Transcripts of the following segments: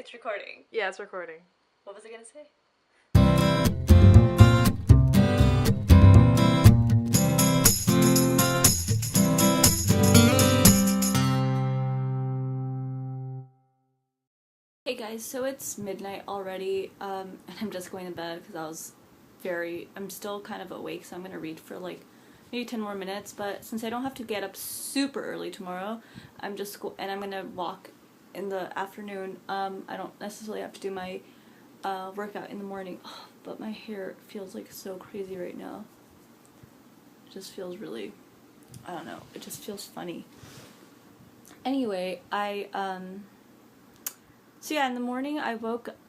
It's recording. Yeah, it's recording. What was I gonna say? Hey guys, so it's midnight already, and I'm just going to bed because I'm still kind of awake, so I'm gonna read for like maybe 10 more minutes, but since I don't have to get up super early tomorrow, I'm gonna walk in the afternoon. I don't necessarily have to do my workout in the morning, but my hair feels like so crazy right now. It just feels really, I don't know, it just feels funny. Anyway, so yeah, in the morning I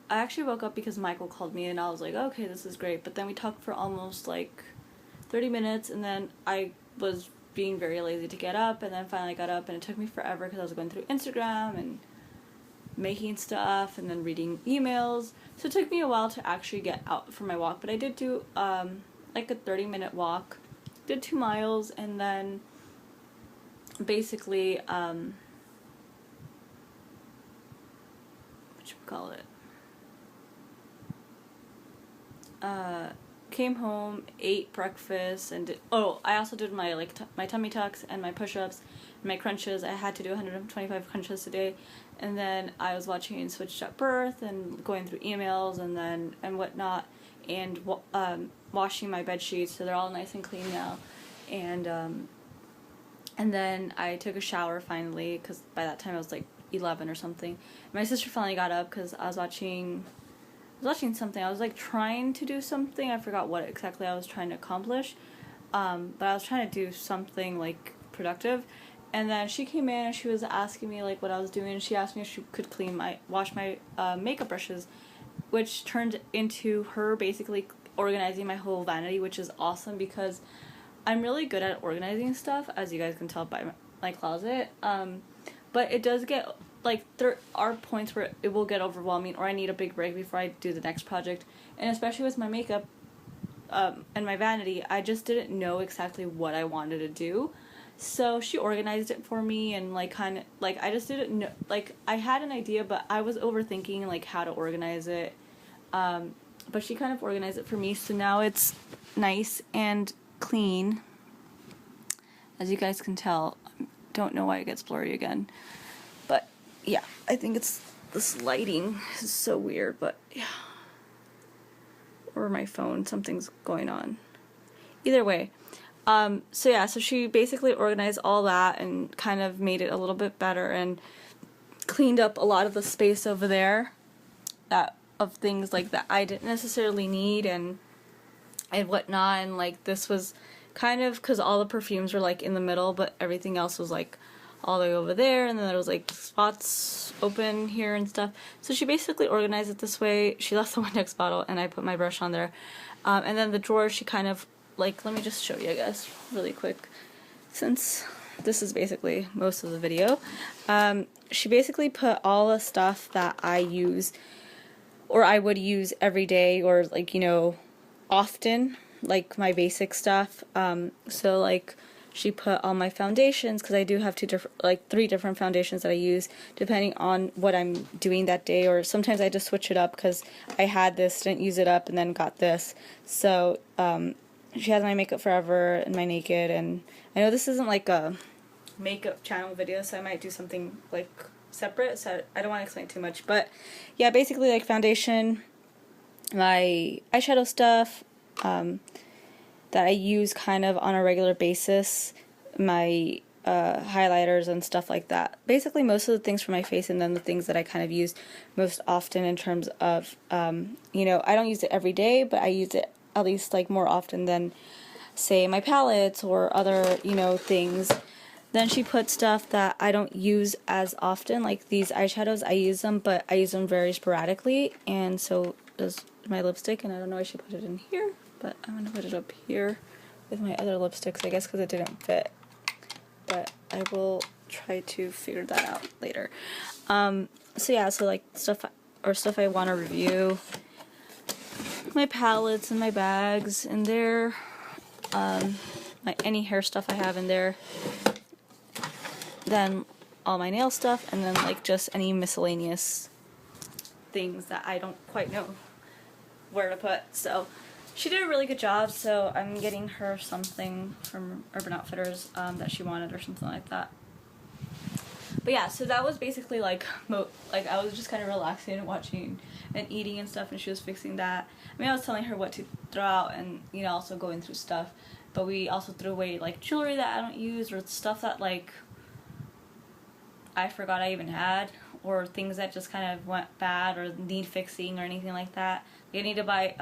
actually woke up because Michael called me and I was like, okay, this is great. But then we talked for almost like 30 minutes and then I was being very lazy to get up, and then finally got up, and it took me forever because I was going through Instagram and making stuff and then reading emails. So it took me a while to actually get out for my walk, but I did do like a 30-minute walk, did 2 miles, and then basically came home, ate breakfast, and I also did my my tummy tucks and my push-ups and my crunches. I had to do 125 crunches today, and then I was watching Switched at Birth and going through emails and whatnot, and washing my bed sheets so they're all nice and clean now, and then I took a shower finally because by that time I was like 11 or something. My sister finally got up because I was watching something. I was like trying to do something. I forgot what exactly I was trying to accomplish, but I was trying to do something like productive. And then she came in and she was asking me like what I was doing. She asked me if she could wash my makeup brushes, which turned into her basically organizing my whole vanity, which is awesome because I'm really good at organizing stuff, as you guys can tell by my closet. But it does get, like, there are points where it will get overwhelming, or I need a big break before I do the next project. And especially with my makeup and my vanity, I just didn't know exactly what I wanted to do. So she organized it for me, and like kind of like I just didn't know, like I had an idea, but I was overthinking like how to organize it. But she kind of organized it for me, so now it's nice and clean. As you guys can tell, don't know why it gets blurry again, but yeah, I think it's this lighting is so weird, but yeah, or my phone, something's going on. Either way, so yeah, so she basically organized all that and kind of made it a little bit better and cleaned up a lot of the space over there of things like that I didn't necessarily need and whatnot, and like this was kind of because all the perfumes were like in the middle, but everything else was like all the way over there, and then there was like spots open here and stuff. So she basically organized it this way. She left the Windex bottle and I put my brush on there, and then the drawer she kind of like, let me just show you, I guess, really quick, since this is basically most of the video. She basically put all the stuff that I use or I would use every day, or like, you know, often, like my basic stuff. So like she put all my foundations, because I do have 3 different foundations that I use depending on what I'm doing that day, or sometimes I just switch it up because I had this, didn't use it up, and then got this. So she has my Makeup Forever and my Naked, and I know this isn't like a makeup channel video, so I might do something like separate, so I don't want to explain too much, but yeah, basically like foundation, my eyeshadow stuff that I use kind of on a regular basis, my highlighters and stuff like that. Basically most of the things for my face, and then the things that I kind of use most often in terms of, you know, I don't use it every day, but I use it at least like more often than, say, my palettes or other, you know, things. Then she put stuff that I don't use as often, like these eyeshadows. I use them, but I use them very sporadically, and so does my lipstick, and I don't know why she put it in here, but I'm going to put it up here with my other lipsticks, I guess, because it didn't fit, but I will try to figure that out later. So yeah, so like stuff I want to review, my palettes and my bags in there, like any hair stuff I have in there, then all my nail stuff, and then like just any miscellaneous things that I don't quite know where to put. So she did a really good job, so I'm getting her something from Urban Outfitters that she wanted or something like that. But yeah, so that was basically like I was just kind of relaxing and watching and eating and stuff, and she was fixing that. I mean, I was telling her what to throw out and, you know, also going through stuff. But we also threw away like jewelry that I don't use, or stuff that like I forgot I even had, or things that just kind of went bad or need fixing or anything like that. I need to buy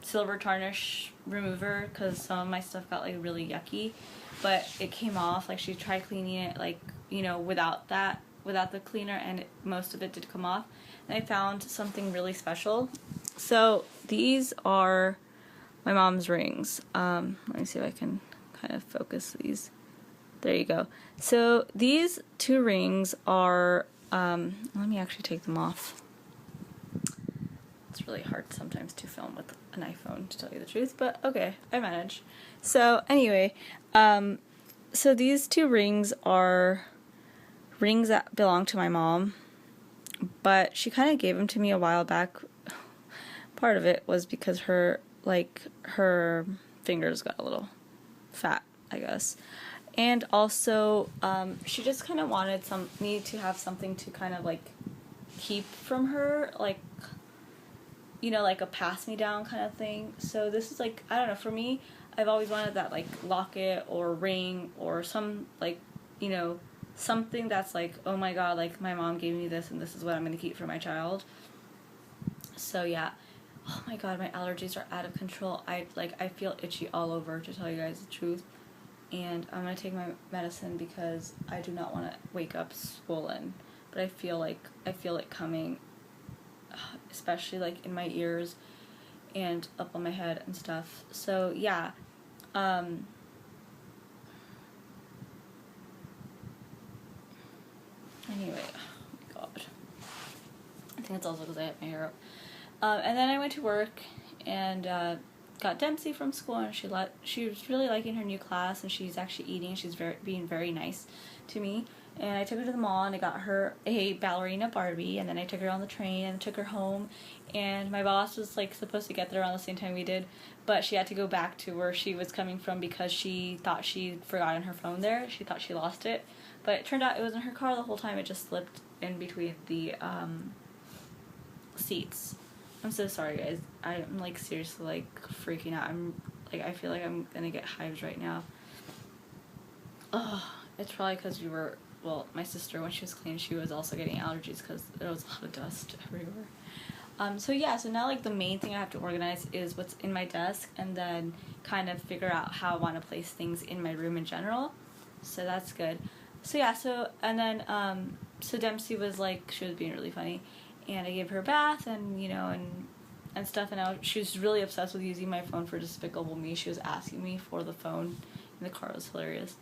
silver tarnish remover because some of my stuff got like really yucky, but it came off. Like she tried cleaning it, like, you know, without the cleaner, and most of it did come off. And I found something really special. So these are my mom's rings. Let me see if I can kind of focus these. There you go. So these 2 rings are, let me actually take them off. It's really hard sometimes to film with an iPhone, to tell you the truth, but okay, I manage. So anyway, so these 2 rings are rings that belong to my mom, but she kind of gave them to me a while back. Part of it was because her fingers got a little fat, I guess. And also, she just kind of wanted me to have something to kind of like keep from her, like, you know, like a pass me down kind of thing. So this is like, I don't know, for me, I've always wanted that like locket or ring or some like, you know, something that's like, oh my god, like my mom gave me this and this is what I'm going to keep for my child. So yeah. Oh my god, my allergies are out of control. I feel itchy all over, to tell you guys the truth. And I'm going to take my medicine because I do not want to wake up swollen. But I feel it coming, especially like in my ears and up on my head and stuff. So yeah. Anyway, oh my god. I think it's also because I have my hair up. And then I went to work and got Dempsey from school, and she was really liking her new class, and she's actually eating. She's being very nice to me. And I took her to the mall, and I got her a ballerina Barbie, and then I took her on the train and took her home. And my boss was like supposed to get there around the same time we did, but she had to go back to where she was coming from because she thought she'd forgotten her phone there. She thought she lost it, but it turned out it was in her car the whole time. It just slipped in between the seats. I'm so sorry, guys. I'm like seriously like freaking out. I feel like I'm gonna get hives right now. Ugh, it's probably because my sister, when she was cleaning, she was also getting allergies because there was a lot of dust everywhere. So yeah, so now like the main thing I have to organize is what's in my desk, and then kind of figure out how I want to place things in my room in general. So that's good. So yeah, so Dempsey was like, she was being really funny. And I gave her a bath and, you know, and stuff, and she was really obsessed with using my phone for Despicable Me. She was asking me for the phone in the car. It was hilarious.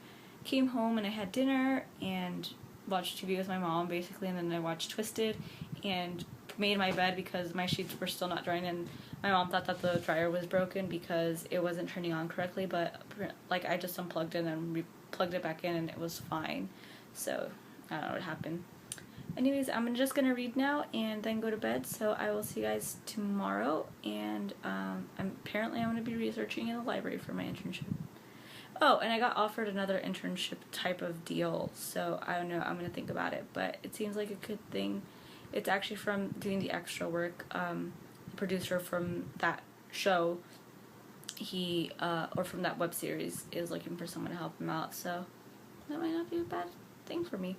Came home and I had dinner and watched TV with my mom, basically, and then I watched Twisted and made my bed because my sheets were still not drying, and my mom thought that the dryer was broken because it wasn't turning on correctly, but like I just unplugged it and plugged it back in and it was fine. So I don't know what happened. Anyways, I'm just gonna read now and then go to bed, so I will see you guys tomorrow. And I'm gonna be researching in the library for my internship. Oh, and I got offered another internship type of deal, so I don't know, I'm gonna think about it, but it seems like a good thing. It's actually from doing the extra work. The producer from that show, or from that web series, is looking for someone to help him out, so that might not be a bad thing for me.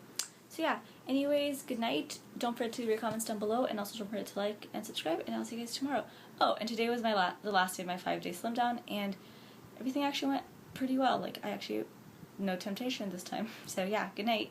So yeah, anyways, good night. Don't forget to leave your comments down below, and also don't forget to like and subscribe, and I'll see you guys tomorrow. Oh, and today was the last day of my 5-day slim down, and everything actually went pretty well. Like, no temptation this time. So yeah, good night.